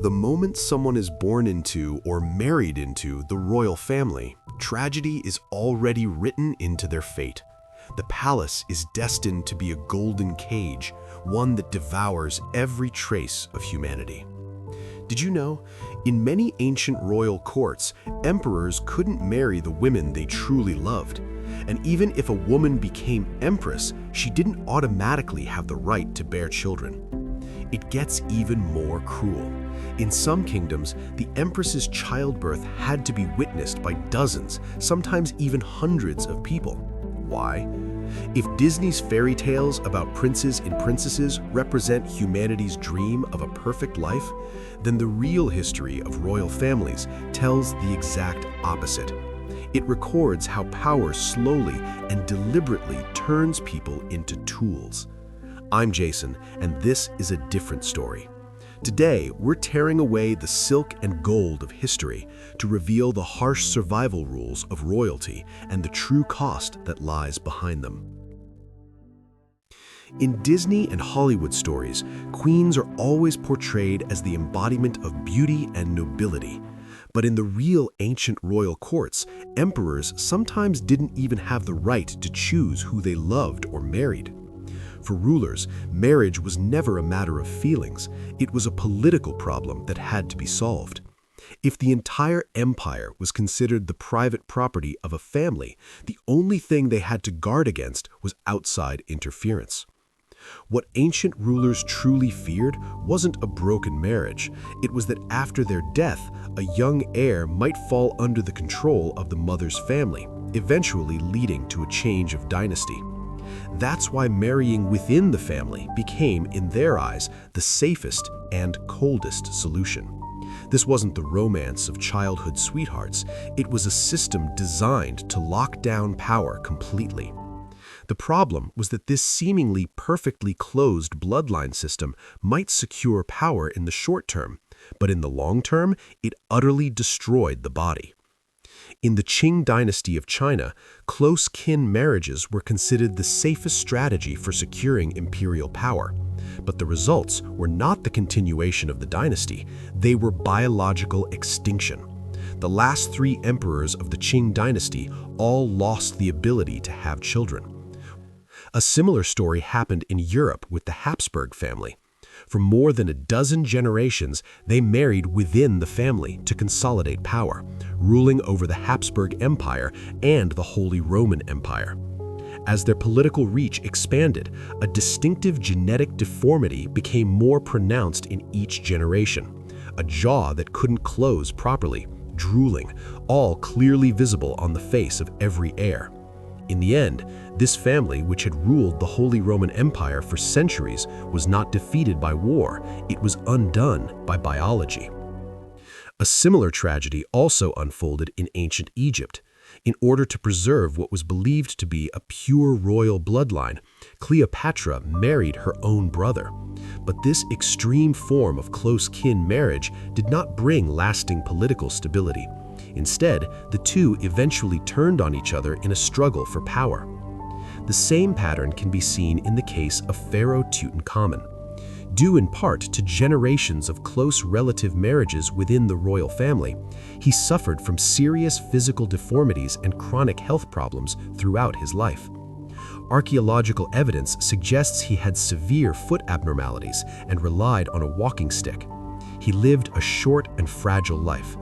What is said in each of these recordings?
The moment someone is born into or married into the royal family, tragedy is already written into their fate. The palace is destined to be a golden cage, one that devours every trace of humanity. Did you know? In many ancient royal courts, emperors couldn't marry the women they truly loved. And even if a woman became empress, she didn't automatically have the right to bear children. It gets even more cruel. In some kingdoms, the empress's childbirth had to be witnessed by dozens, sometimes even hundreds of people. Why? If Disney's fairy tales about princes and princesses represent humanity's dream of a perfect life, then the real history of royal families tells the exact opposite. It records how power slowly and deliberately turns people into tools. I'm Jason, and this is a different story. Today, we're tearing away the silk and gold of history to reveal the harsh survival rules of royalty and the true cost that lies behind them. In Disney and Hollywood stories, queens are always portrayed as the embodiment of beauty and nobility. But in the real ancient royal courts, emperors sometimes didn't even have the right to choose who they loved or married. For rulers, marriage was never a matter of feelings. It was a political problem that had to be solved. If the entire empire was considered the private property of a family, the only thing they had to guard against was outside interference. What ancient rulers truly feared wasn't a broken marriage. It was that after their death, a young heir might fall under the control of the mother's family, eventually leading to a change of dynasty. That's why marrying within the family became, in their eyes, the safest and coldest solution. This wasn't the romance of childhood sweethearts. It was a system designed to lock down power completely. The problem was that this seemingly perfectly closed bloodline system might secure power in the short term, but in the long term, it utterly destroyed the body. In the Qing dynasty of China, close kin marriages were considered the safest strategy for securing imperial power. But the results were not the continuation of the dynasty, they were biological extinction. The last three emperors of the Qing dynasty all lost the ability to have children. A similar story happened in Europe with the Habsburg family. For more than a dozen generations, they married within the family to consolidate power, ruling over the Habsburg Empire and the Holy Roman Empire. As their political reach expanded, a distinctive genetic deformity became more pronounced in each generation. A jaw that couldn't close properly, drooling, all clearly visible on the face of every heir. In the end, this family, which had ruled the Holy Roman Empire for centuries, was not defeated by war, it was undone by biology. A similar tragedy also unfolded in ancient Egypt. In order to preserve what was believed to be a pure royal bloodline, Cleopatra married her own brother. But this extreme form of close kin marriage did not bring lasting political stability. Instead, the two eventually turned on each other in a struggle for power. The same pattern can be seen in the case of Pharaoh Tutankhamun. Due in part to generations of close relative marriages within the royal family, he suffered from serious physical deformities and chronic health problems throughout his life. Archaeological evidence suggests he had severe foot abnormalities and relied on a walking stick. He lived a short and fragile life.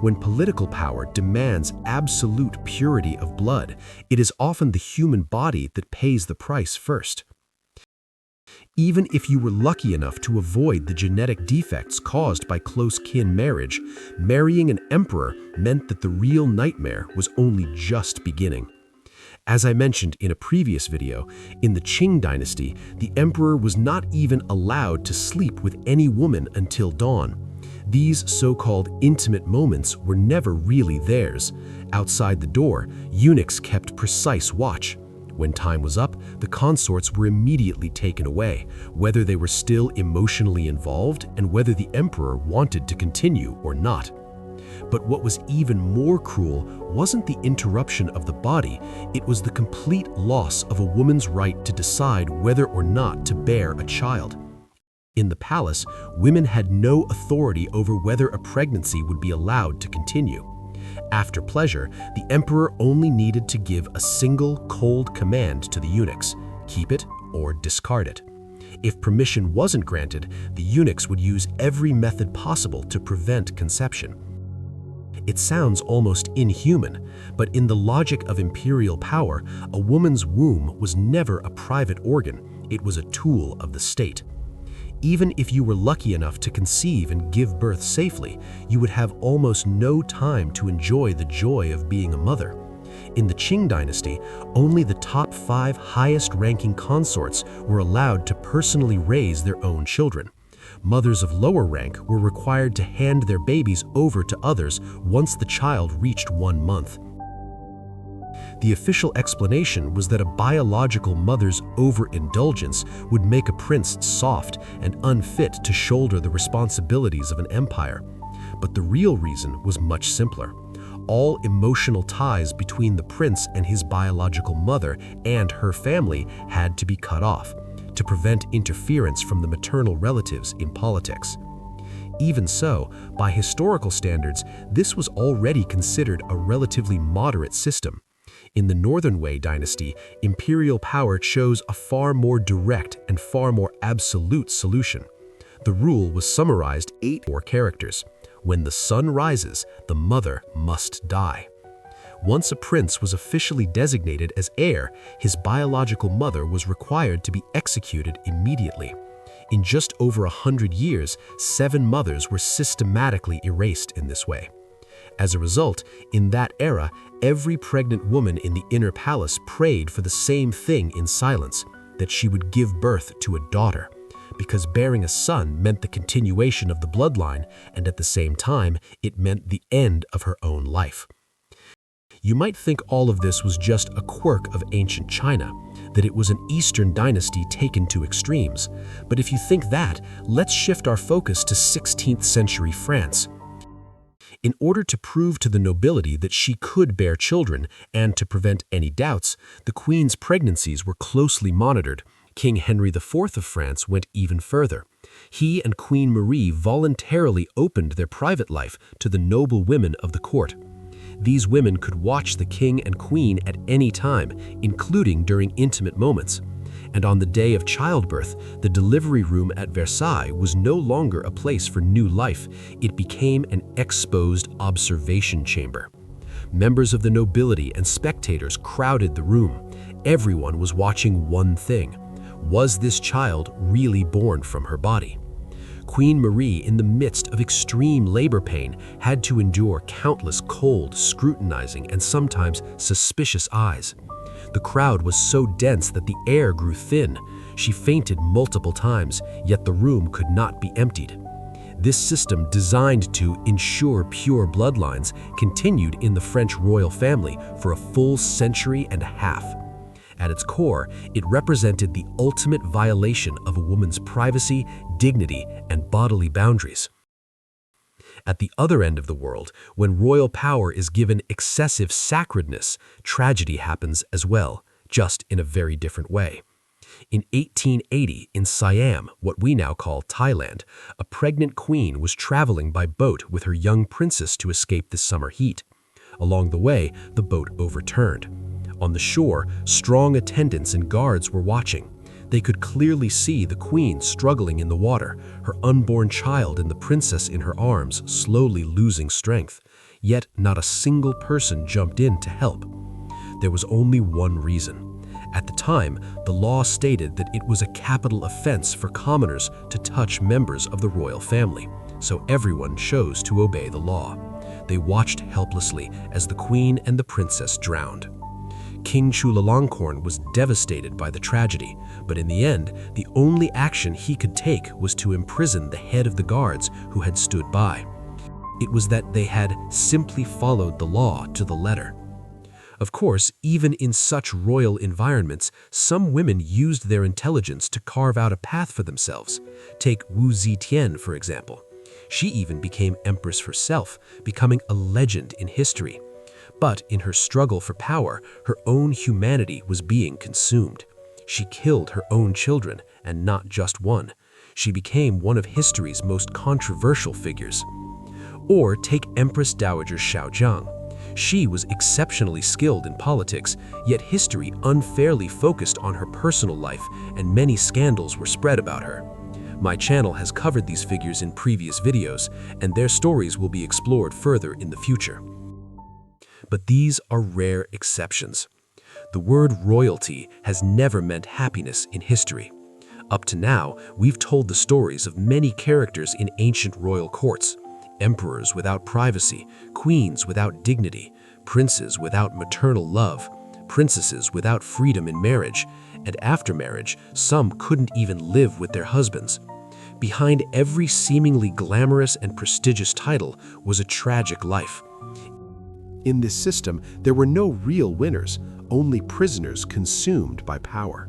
When political power demands absolute purity of blood, it is often the human body that pays the price first. Even if you were lucky enough to avoid the genetic defects caused by close kin marriage, marrying an emperor meant that the real nightmare was only just beginning. As I mentioned in a previous video, in the Qing dynasty, the emperor was not even allowed to sleep with any woman until dawn. These so-called intimate moments were never really theirs. Outside the door, eunuchs kept precise watch. When time was up, the consorts were immediately taken away, whether they were still emotionally involved and whether the emperor wanted to continue or not. But what was even more cruel wasn't the interruption of the body, it was the complete loss of a woman's right to decide whether or not to bear a child. In the palace, women had no authority over whether a pregnancy would be allowed to continue. After pleasure, the emperor only needed to give a single cold command to the eunuchs: keep it or discard it. If permission wasn't granted, the eunuchs would use every method possible to prevent conception. It sounds almost inhuman, but in the logic of imperial power, a woman's womb was never a private organ, it was a tool of the state. Even if you were lucky enough to conceive and give birth safely, you would have almost no time to enjoy the joy of being a mother. In the Qing dynasty, only the top 5 highest-ranking consorts were allowed to personally raise their own children. Mothers of lower rank were required to hand their babies over to others once the child reached 1 month. The official explanation was that a biological mother's overindulgence would make a prince soft and unfit to shoulder the responsibilities of an empire. But the real reason was much simpler. All emotional ties between the prince and his biological mother and her family had to be cut off, to prevent interference from the maternal relatives in politics. Even so, by historical standards, this was already considered a relatively moderate system. In the Northern Wei dynasty, imperial power chose a far more direct and far more absolute solution. The rule was summarized 8 characters. When the sun rises, the mother must die. Once a prince was officially designated as heir, his biological mother was required to be executed immediately. In just over 100 years, 7 mothers were systematically erased in this way. As a result, in that era, every pregnant woman in the inner palace prayed for the same thing in silence, that she would give birth to a daughter, because bearing a son meant the continuation of the bloodline, and at the same time, it meant the end of her own life. You might think all of this was just a quirk of ancient China, that it was an Eastern dynasty taken to extremes. But if you think that, let's shift our focus to 16th century France. In order to prove to the nobility that she could bear children and to prevent any doubts, the queen's pregnancies were closely monitored. King Henry IV of France went even further. He and Queen Marie voluntarily opened their private life to the noble women of the court. These women could watch the king and queen at any time, including during intimate moments. And on the day of childbirth, the delivery room at Versailles was no longer a place for new life. It became an exposed observation chamber. Members of the nobility and spectators crowded the room. Everyone was watching one thing. Was this child really born from her body? Queen Marie, in the midst of extreme labor pain, had to endure countless cold, scrutinizing, and sometimes suspicious eyes. The crowd was so dense that the air grew thin. She fainted multiple times, yet the room could not be emptied. This system, designed to ensure pure bloodlines, continued in the French royal family for a full century and a half. At its core, it represented the ultimate violation of a woman's privacy, dignity, and bodily boundaries. At the other end of the world, when royal power is given excessive sacredness, tragedy happens as well, just in a very different way. In 1880, in Siam, what we now call Thailand, a pregnant queen was traveling by boat with her young princess to escape the summer heat. Along the way, the boat overturned. On the shore, strong attendants and guards were watching. They could clearly see the queen struggling in the water, her unborn child and the princess in her arms slowly losing strength. Yet not a single person jumped in to help. There was only one reason. At the time, the law stated that it was a capital offense for commoners to touch members of the royal family, so everyone chose to obey the law. They watched helplessly as the queen and the princess drowned. King Chulalongkorn was devastated by the tragedy, but in the end, the only action he could take was to imprison the head of the guards who had stood by. It was that they had simply followed the law to the letter. Of course, even in such royal environments, some women used their intelligence to carve out a path for themselves. Take Wu Zetian, for example. She even became empress herself, becoming a legend in history. But in her struggle for power, her own humanity was being consumed. She killed her own children, and not just one. She became one of history's most controversial figures. Or take Empress Dowager Xiaozhang. She was exceptionally skilled in politics, yet history unfairly focused on her personal life, and many scandals were spread about her. My channel has covered these figures in previous videos, and their stories will be explored further in the future. But these are rare exceptions. The word royalty has never meant happiness in history. Up to now, we've told the stories of many characters in ancient royal courts: emperors without privacy, queens without dignity, princes without maternal love, princesses without freedom in marriage, and after marriage, some couldn't even live with their husbands. Behind every seemingly glamorous and prestigious title was a tragic life. In this system, there were no real winners, only prisoners consumed by power.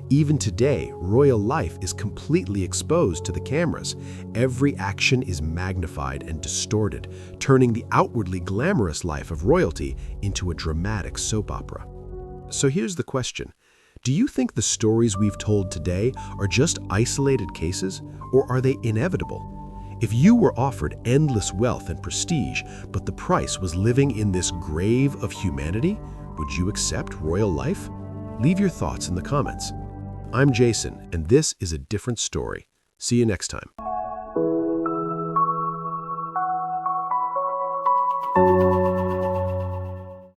Even today, royal life is completely exposed to the cameras. Every action is magnified and distorted, turning the outwardly glamorous life of royalty into a dramatic soap opera. So here's the question. Do you think the stories we've told today are just isolated cases, or are they inevitable? If you were offered endless wealth and prestige, but the price was living in this grave of humanity, would you accept royal life? Leave your thoughts in the comments. I'm Jason, and this is A Different Story. See you next time.